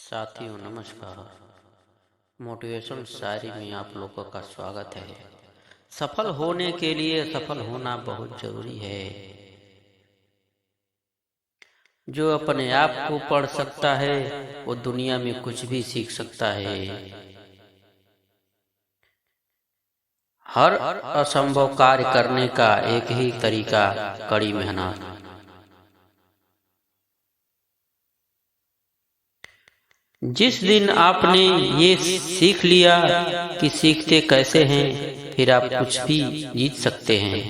साथियों नमस्कार। मोटिवेशन शायरी में आप लोगों का स्वागत है। सफल होने के लिए सफल होना बहुत जरूरी है। जो अपने आप को पढ़ सकता है वो दुनिया में कुछ भी सीख सकता है। हर असंभव कार्य करने का एक ही तरीका, कड़ी मेहनत। जिस दिन आपने ये सीख लिया कि सीखते कैसे हैं, फिर आप कुछ भी जीत सकते हैं।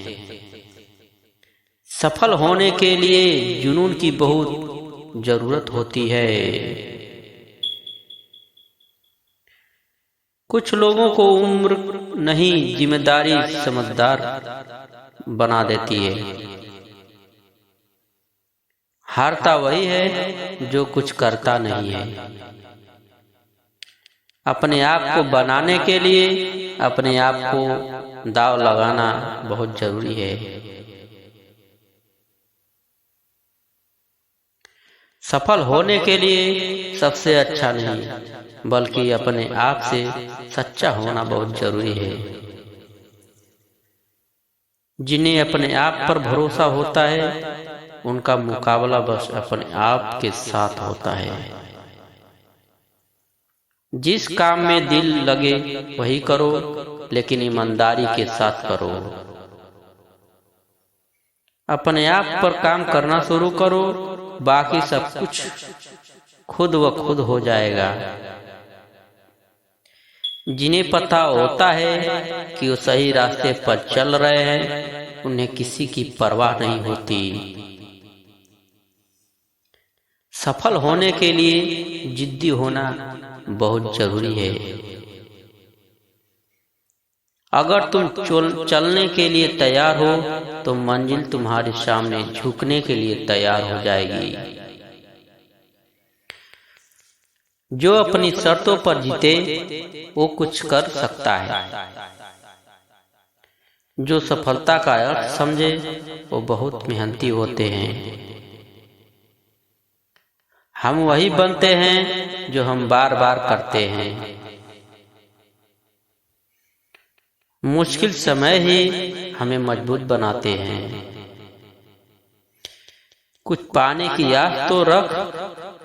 सफल होने के लिए जुनून की बहुत जरूरत होती है। कुछ लोगों को उम्र नहीं जिम्मेदारी समझदार बना देती है। हारता वही है जो कुछ करता नहीं है। अपने आप को बनाने के लिए अपने आप को दांव लगाना बहुत जरूरी है। सफल होने के लिए सबसे अच्छा नहीं बल्कि अपने आप से सच्चा होना बहुत जरूरी है। जिन्हें अपने आप पर भरोसा होता है उनका मुकाबला बस अपने आप के साथ होता है। जिस काम में दिल लगे वही करो, लेकिन ईमानदारी के साथ करो। अपने आप पर काम करना शुरू करो, बाकी सब कुछ खुद व खुद हो जाएगा। जिन्हें पता होता है कि वो सही रास्ते पर चल रहे हैं, उन्हें किसी की परवाह नहीं होती। सफल होने के लिए जिद्दी होना बहुत जरूरी है। अगर तुम चलने के लिए तैयार हो तो मंजिल तुम्हारे सामने झुकने के लिए तैयार हो जाएगी। जो अपनी शर्तों पर जीते वो कुछ कर सकता है। जो सफलता का अर्थ समझे वो बहुत मेहनती होते हैं। हम वही बनते हैं जो हम बार बार करते हैं। मुश्किल समय ही हमें मजबूत बनाते हैं। कुछ पाने की आस तो रख,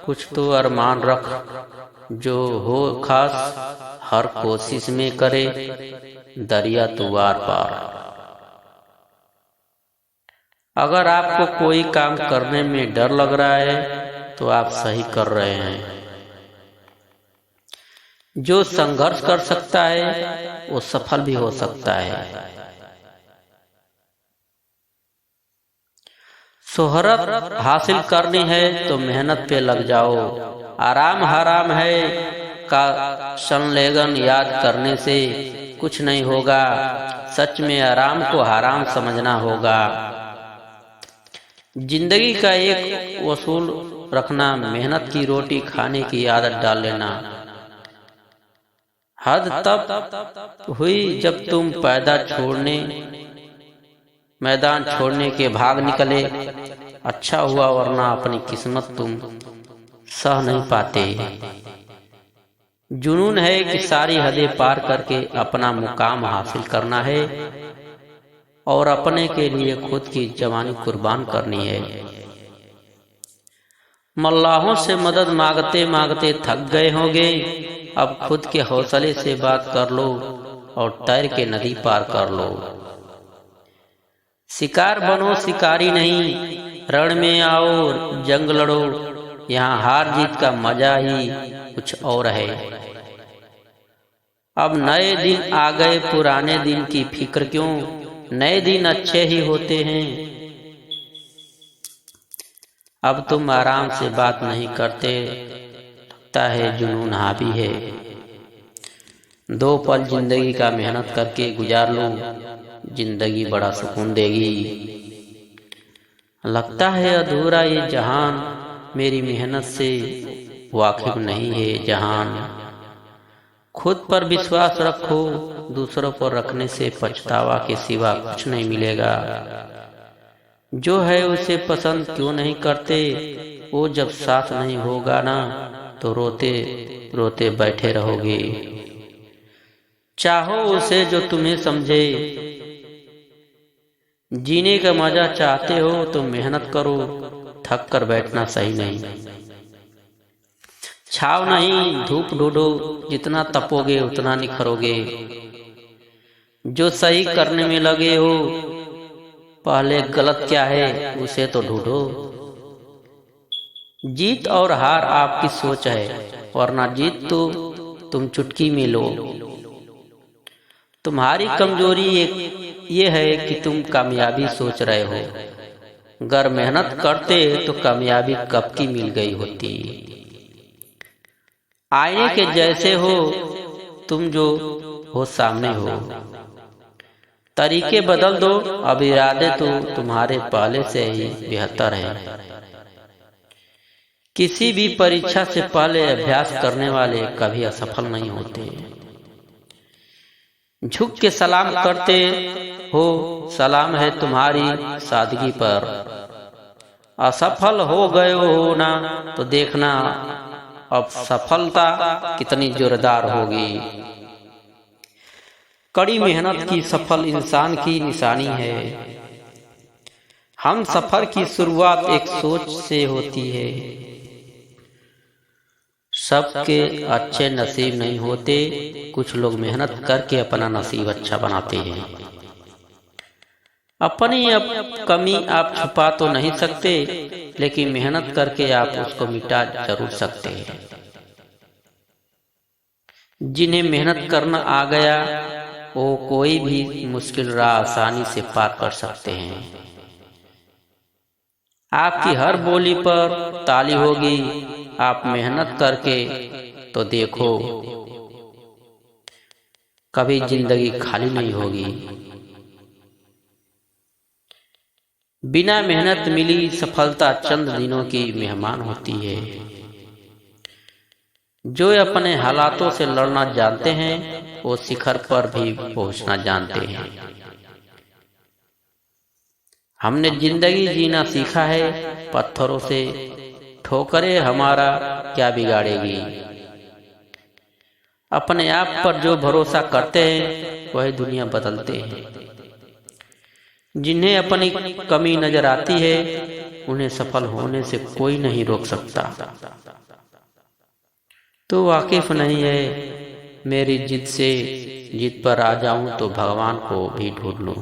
कुछ तो अरमान रख। जो हो खास हर कोशिश में करे, दरिया तू आर पार। अगर आपको कोई काम करने में डर लग रहा है तो आप सही कर रहे हैं। जो संघर्ष कर सकता है वो सफल भी हो सकता है। शोहरत हासिल करनी है तो मेहनत पे लग जाओ। आराम हराम है का संलेगन याद करने से कुछ नहीं होगा। सच में आराम को हराम समझना होगा। जिंदगी का एक वसूल रखना, मेहनत की रोटी खाने की आदत डाल लेना। हद तब हुई जब तुम मैदान छोड़ने के भाग निकले। अच्छा हुआ, वरना अपनी किस्मत तुम सह नहीं पाते। जुनून है कि सारी हदें पार करके अपना मुकाम हासिल करना है और अपने के लिए खुद की जवानी कुर्बान करनी है। मल्लाहों से मदद मांगते मांगते थक गए होंगे। अब खुद के हौसले से बात कर लो और तैर के नदी पार कर लो। शिकार बनो शिकारी नहीं, रण में आओ जंग लड़ो। यहाँ हार जीत का मजा ही कुछ और है। अब नए दिन आ गए, पुराने दिन की फिक्र क्यों। नए दिन अच्छे ही होते हैं। अब तुम आराम से बात नहीं करते, लगता है जुनून हावी है। दो पल जिंदगी का मेहनत करके गुजार लो, जिंदगी बड़ा सुकून देगी। लगता है अधूरा ये जहान, मेरी मेहनत से वाकिफ नहीं है जहान। खुद पर विश्वास रखो, दूसरों पर रखने से पछतावा के सिवा कुछ नहीं मिलेगा। जो है उसे पसंद क्यों नहीं करते, वो जब साथ नहीं होगा ना तो रोते रोते बैठे रहोगे। चाहो उसे जो तुम्हें समझे, जीने का मजा चाहते हो तो मेहनत करो, थक कर बैठना सही नहीं। छाव नहीं धूप ढूंढो, जितना तपोगे उतना निखरोगे। जो सही करने में लगे हो, पहले गलत क्या है उसे तो ढूंढो। जीत और हार आपकी सोच है, वरना जीत तो तुम चुटकी में लो। तुम्हारी कमजोरी ये है कि तुम कामयाबी सोच रहे हो। अगर मेहनत करते तो कामयाबी कब की मिल गई होती। आईने के जैसे हो तुम, जो हो सामने हो। तरीके बदल दो, अब इरादे तो तुम्हारे पहले से ही बेहतर है। किसी भी परीक्षा से पहले अभ्यास करने वाले कभी असफल नहीं होते। झुक के सलाम करते हो, सलाम है तुम्हारी सादगी पर। असफल हो गए हो ना तो देखना अब सफलता कितनी जोरदार होगी। कड़ी मेहनत की सफल इंसान की निशानी है। हम सफर की शुरुआत एक सोच से होती है। सबके अच्छे नसीब नहीं होते, कुछ लोग मेहनत करके अपना नसीब अच्छा बनाते हैं। अपनी कमी आप छुपा तो नहीं सकते, लेकिन मेहनत करके आप उसको मिटा जरूर सकते हैं। जिन्हें मेहनत करना आ गया वो कोई भी मुश्किल राह आसानी से पार कर सकते हैं। आपकी हर बोली पर ताली होगी। आप मेहनत करके तो देखो, कभी जिंदगी खाली नहीं होगी। बिना मेहनत मिली सफलता चंद दिनों की मेहमान होती है। जो अपने हालातों से लड़ना जानते हैं वो शिखर पर भी पहुंचना जानते हैं। हमने जिंदगी जीना सीखा है पत्थरों से, ठोकरें हमारा क्या बिगाड़ेगी। अपने आप पर जो भरोसा करते हैं वही दुनिया बदलते हैं। जिन्हें अपनी कमी नजर आती है उन्हें सफल होने से कोई नहीं रोक सकता। तो वाकिफ नहीं है मेरी जिद से, जिद पर आ जाऊं तो भगवान को भी ढूंढ लूं।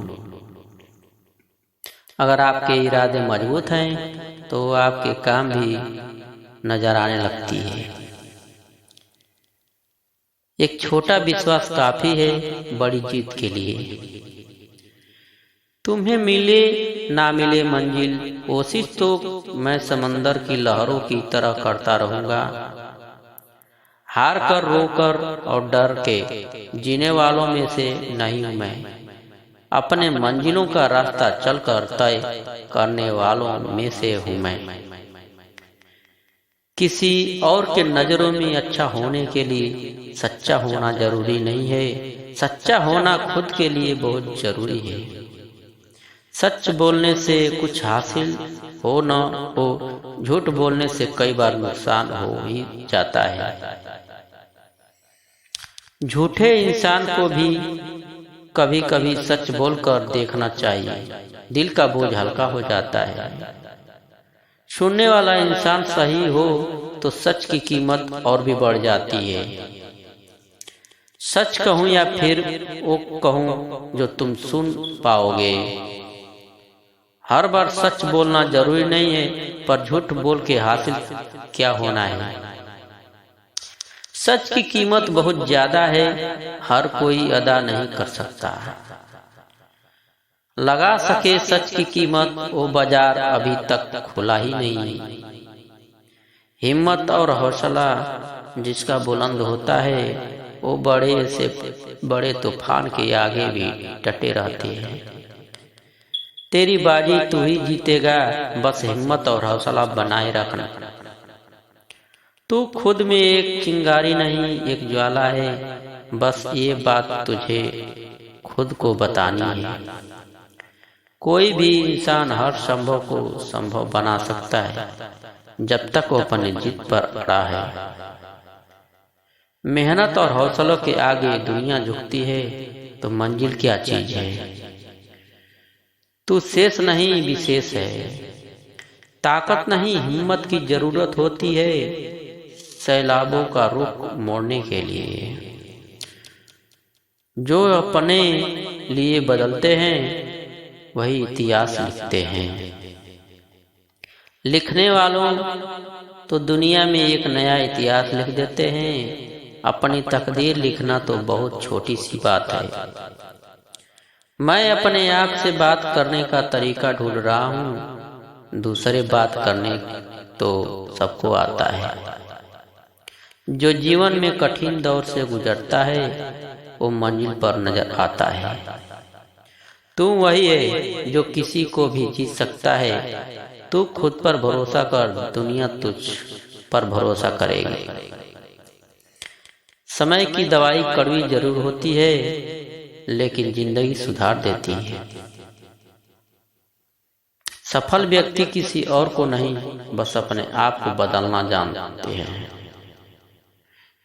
अगर आपके इरादे मजबूत हैं तो आपके काम भी नजर आने लगती है। एक छोटा विश्वास काफी है बड़ी जीत के लिए। तुम्हें मिले ना मिले मंजिल, कोशिश तो मैं समंदर की लहरों की तरह करता रहूंगा। हार कर, रोकर और डर के जीने वालों में से नहीं हूं मैं। अपने मंजिलों का रास्ता चलकर तय करने वालों में से हूं मैं। किसी और के नजरों में अच्छा होने के लिए सच्चा होना जरूरी नहीं है। सच्चा होना खुद के लिए बहुत जरूरी है। सच बोलने से कुछ हासिल हो न हो, झूठ बोलने से कई बार नुकसान हो ही जाता है। झूठे इंसान को भी कभी कभी सच बोलकर देखना चाहिए, दिल का बोझ हल्का हो जाता है। सुनने वाला इंसान सही हो तो सच की कीमत और भी बढ़ जाती है। सच कहूं या फिर वो कहूं जो तुम सुन पाओगे। हर बार सच बोलना जरूरी नहीं है, पर झूठ बोल के हासिल क्या होना है। सच की कीमत बहुत ज्यादा है, हर कोई अदा नहीं कर सकता। लगा सके सच की कीमत, वो बाजार अभी तक खुला ही नहीं। हिम्मत और हौसला जिसका बुलंद होता है वो बड़े से बड़े तूफान के आगे भी डटे रहते हैं। तेरी बाजी तू ही जीतेगा, बस हिम्मत और हौसला बनाए रखना। तू खुद में एक चिंगारी नहीं एक ज्वाला है, बस ये बात तुझे खुद को बतानी है। कोई भी इंसान हर संभव को संभव बना सकता है, जब तक वो अपनी जिद पर अड़ा है। मेहनत और हौसलों के आगे दुनिया झुकती है तो मंजिल क्या चीज है। तू शेष नहीं विशेष है, ताकत नहीं हिम्मत की जरूरत होती है सैलाबों का रुख मोड़ने के लिए। जो अपने लिए बदलते हैं वही इतिहास लिखते हैं। लिखने वालों तो दुनिया में एक नया इतिहास लिख देते हैं, अपनी तकदीर लिखना तो बहुत छोटी सी बात है। मैं अपने आप से बात करने का तरीका ढूंढ रहा हूँ, दूसरे बात करने तो सबको आता है। जो जीवन में कठिन दौर से गुजरता है वो मंजिल पर नजर आता है। तू वही है जो किसी को भी जीत सकता है। तू खुद पर भरोसा कर, दुनिया तुझ पर भरोसा करेगी। समय की दवाई कड़वी जरूर होती है लेकिन जिंदगी सुधार देती है। सफल व्यक्ति किसी और को नहीं, बस अपने आप को बदलना जानते हैं।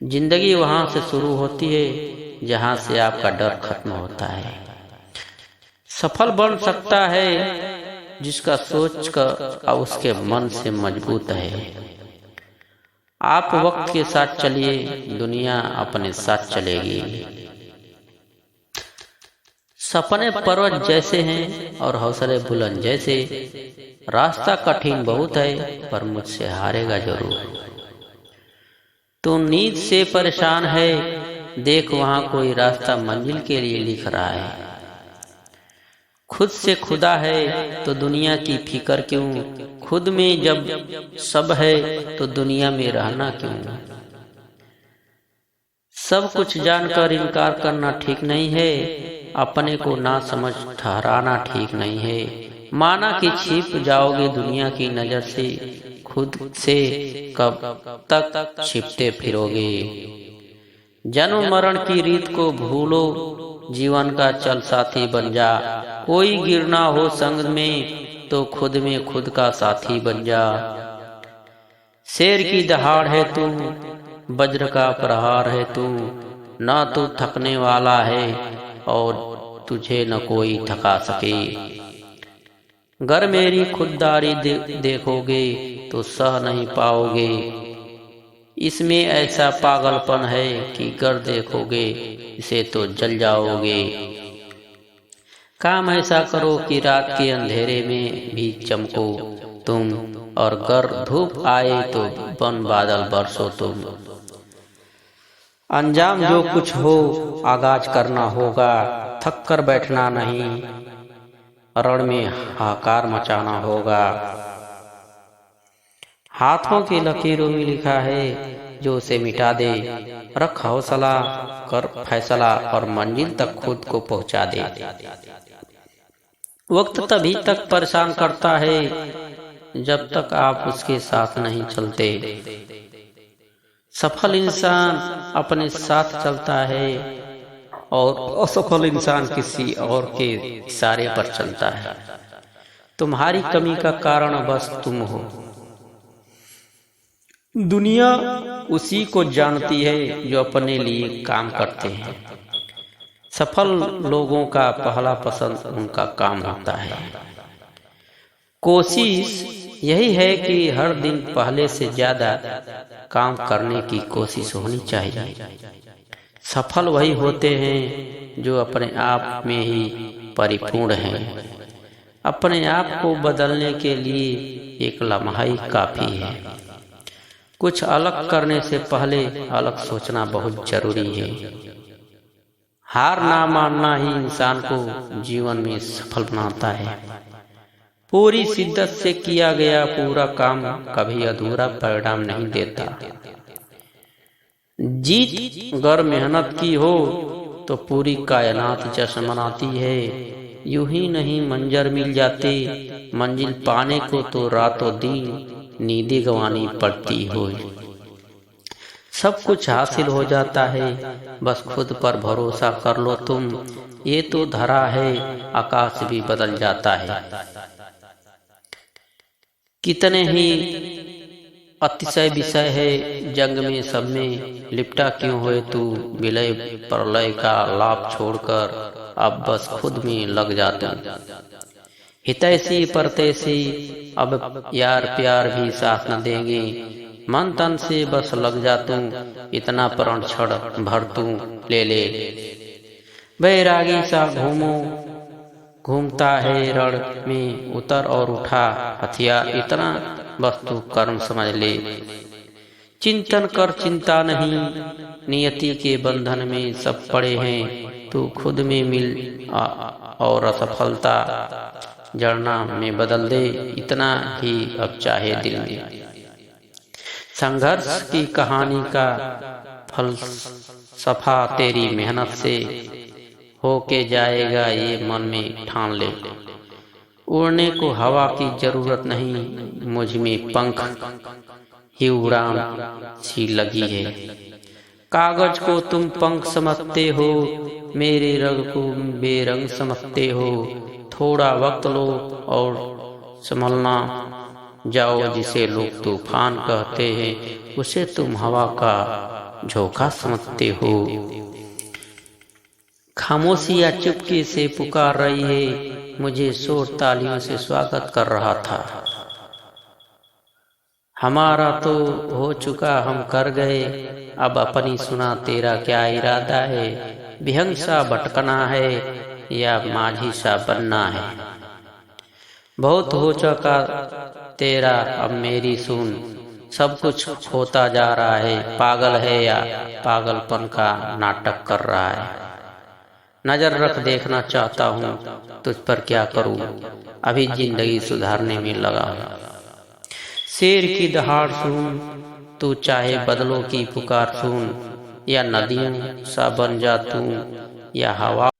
जिंदगी वहां से शुरू होती है जहां से आपका डर खत्म होता है। सफल बन सकता है जिसका सोच का उसके मन से मजबूत है। आप वक्त के साथ चलिए, दुनिया अपने साथ चलेगी। सपने पर्वत जैसे हैं और हौसले बुलंद जैसे। रास्ता कठिन बहुत है पर मुझसे हारेगा जरूर। तू नींद से परेशान है, देख वहां कोई रास्ता मंजिल के लिए लिख रहा है। खुद से खुदा है तो दुनिया की फिक्र क्यों, खुद में जब सब है तो दुनिया में रहना क्यों। सब कुछ जानकर इनकार करना ठीक नहीं है, अपने को ना समझ ठहराना ठीक नहीं है। माना कि छिप जाओगे दुनिया की नजर से, खुद से कब तक छिपते फिरोगे। जन्म मरण की रीत को भूलो, जीवन का चल साथी बन जा। कोई गिरना हो संग में तो खुद में खुद का साथी बन जा। शेर की दहाड़ है तू, वज्र का प्रहार है तू, ना तू थकने वाला है और तुझे न कोई थका सके। गर मेरी खुददारी देखोगे तो सह नहीं पाओगे। इसमें ऐसा पागलपन है कि गर देखोगे इसे तो जल जाओगे। काम ऐसा करो कि रात के अंधेरे में भी चमको तुम, और गर धूप आए तो बन बादल बरसो तुम। अंजाम जो कुछ हो आगाज करना होगा, थक कर बैठना नहीं, रण में हाहाकार मचाना होगा। हाथों की लकीरों में लिखा है जो उसे मिटा दे। रख हौसला, कर फैसला और मंजिल तक खुद को पहुंचा दे। वक्त तभी तक परेशान करता है जब तक आप उसके साथ नहीं चलते। सफल इंसान अपने साथ चलता है और असफल इंसान किसी और के इशारे पर चलता है। तुम्हारी कमी का कारण बस तुम हो। दुनिया उसी को जानती है जो अपने लिए काम करते हैं। सफल लोगों का पहला पसंद उनका काम होता है। कोशिश यही है कि हर दिन पहले से ज्यादा काम करने की कोशिश होनी चाहिए। सफल वही होते हैं जो अपने आप में ही परिपूर्ण हैं। अपने आप को बदलने के लिए एक लम्हा ही काफी है। कुछ अलग करने से पहले अलग सोचना बहुत जरूरी है। हार ना मानना ही इंसान को जीवन में सफल बनाता है। पूरी शिद्दत से किया गया पूरा काम कभी अधूरा परिणाम नहीं देता। जीत अगर मेहनत की हो तो पूरी कायनात जश्न मनाती है। यूं ही नहीं मंजर मिल जाते, मंजिल पाने को तो रातों दिन नींदें गंवानी पड़ती हो। सब कुछ हासिल हो जाता है, बस खुद पर भरोसा कर लो तुम। ये तो धरा है, आकाश भी बदल जाता है। कितने ही अतिशय विषय है जंग में सब में, लिपटा क्यों हुए तू विलय प्रलय का लाभ छोड़कर, अब बस खुद में लग जाता। हितैषी परतैषी अब यार प्यार भी साथ न देंगे, मन तन से बस लग जा तू, इतना प्रण क्षण भर तू ले ले। बैरागी सा घूमता है रण में, उतर और उठा हथियार, इतना वस्तु कर्म समझ ले। चिंतन कर चिंता नहीं, नियति के बंधन में सब पड़े हैं, तू खुद में मिल और असफलता जड़ना में बदल दे, इतना ही अब चाहे दिल में। संघर्ष की कहानी का फलसफा तेरी मेहनत से होके जाएगा, ये मन में ठान ले। उड़ने को हवा की जरूरत नहीं, मुझ में पंख ही उड़ान सी लगी है। कागज को तुम पंख समझते हो, मेरे रंग को बेरंग समझते हो। थोड़ा वक्त लो और संभलना जाओ, जिसे लोग तूफान कहते हैं, उसे तुम हवा का झोंका समझते हो। खामोशी या चुपके से पुकार रही है, मुझे शोर तालियों से स्वागत कर रहा था। हमारा तो हो चुका, हम कर गए, अब अपनी सुना तेरा क्या इरादा है। विहंग सा भटकना है या माझी सा बनना है, बहुत हो चुका तेरा अब मेरी सुन। सब कुछ होता जा रहा है, पागल है या पागलपन का नाटक कर रहा है। नजर रख देखना चाहता हूँ तुझ पर क्या करूँ, अभी जिंदगी सुधारने में लगा हूँ। शेर की दहाड़ सुन, तू चाहे बदलों की पुकार सुन, या नदियों सा बन जा तू, या हवा